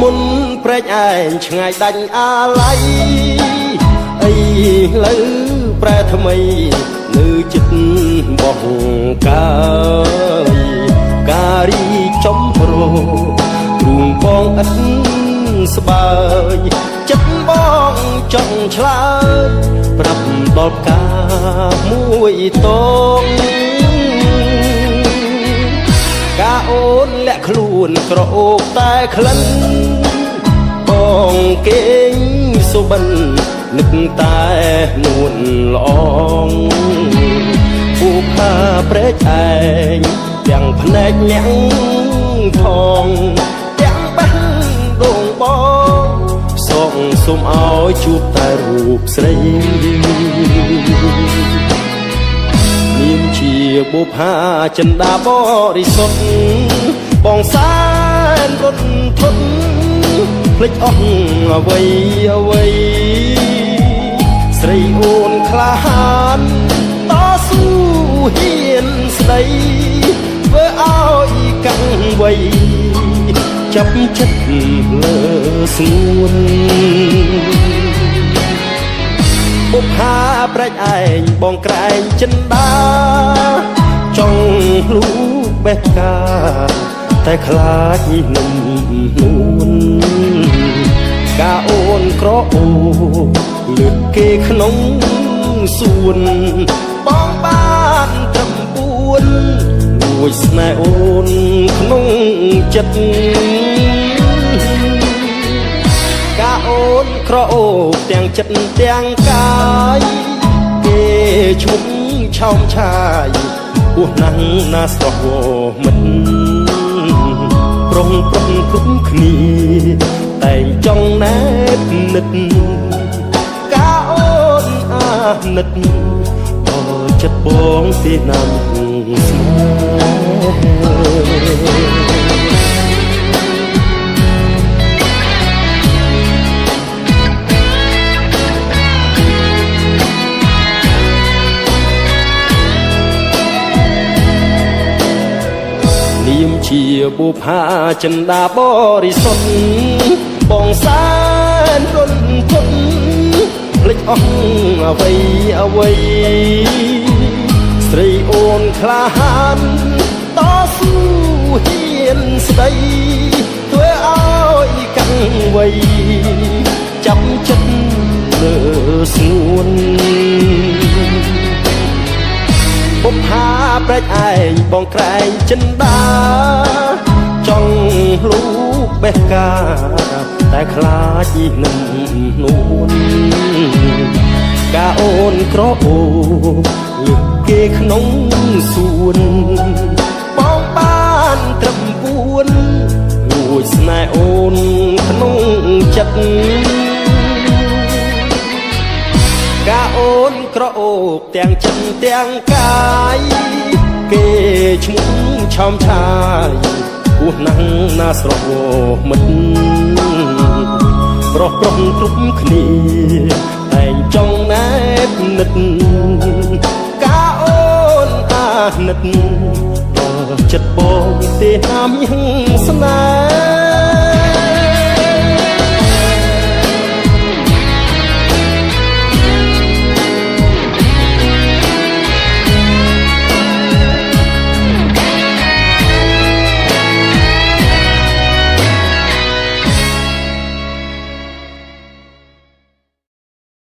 មុនព្រែកឯងឆ្ងាយដាច់អាឡ័យអីលើប្រែថ្មីនៅចិត្តបោះកាយការីចំរោទ្រូងបងឥតស្បើយចិត្តបងចង់ឆ្លើយប្រាប់ដល់ផ្កាមួយតងកាអូនលាក់ខ្លួនក្រអូបតែក្លិនបងគេងសុបិននឹកតែនួនល្អងពូផាព្រែកឯងទាំងភ្នែកលាក់ផងទាំងបេះដូងបងសូមសុំឲ្យជួបតែរូបស្រីនាមជាបុប្ផាចិន្តាបរិសុទ្ធបងសែនរត់ធន់ភ្លេចអស់អ្វីអ្វីស្រីអូនក្លាហានតស៊ូហ៊ានស្ដីធ្វើឲ្យកាំងវៃចាប់ចិត្តលើស្ងួនបុប្ផាប្រែកឯងបងក្រែងចិន្តាចង់លូកបេះកាតែខ្លាចនឹងនួនកាអូនក្រអូលឿនគេក្នុងសួនបងបានត្រឹម4លួចស្នេហ៍អូនក្នុងចិត្តកាអូនក្រអូបទាំងចិត្តទាំងកាយគេឈុំឆោមឆាយពោះណាស់ណាស្រស់មិនប្រុងប្រឹងគ្រប់គ្នាតែងចង់ណែបនិតកាអូនអាណិតបើចិត្តបងទេណាំស្នេហ៍នាមជាបុប្ផាចិន្តាបរិសុទ្ធបងសែនរត់ធន់ភ្លេចអស់អ្វីអ្វីស្រីអូនក្លាហានតស៊ូហ៊ានស្ដីធ្វើឲ្យកាំងវៃចាប់ចិត្តលើស្ងួនបុប្ផាប្រែកឯងបងក្រែងចិន្តាចង់លូកបេះកាតែខ្លាចនឹងនួនកាអូនក្រអូលឹកគេក្នុងសួនបងបានត្រឹម4លួចស្នេហ៍អូនក្នុងចិត្តកាអូនក្រអូបទាំងចិត្តទាំងកាយគេឈ្មោះឆោមឆាយពោះណាស់ណាស្រស់មិនប្រុសប្រុងគ្រប់គ្នាតែងចង់ណែបនិតកាអូនអាណិតបើចិត្តបងទេហាមស្នេហ៍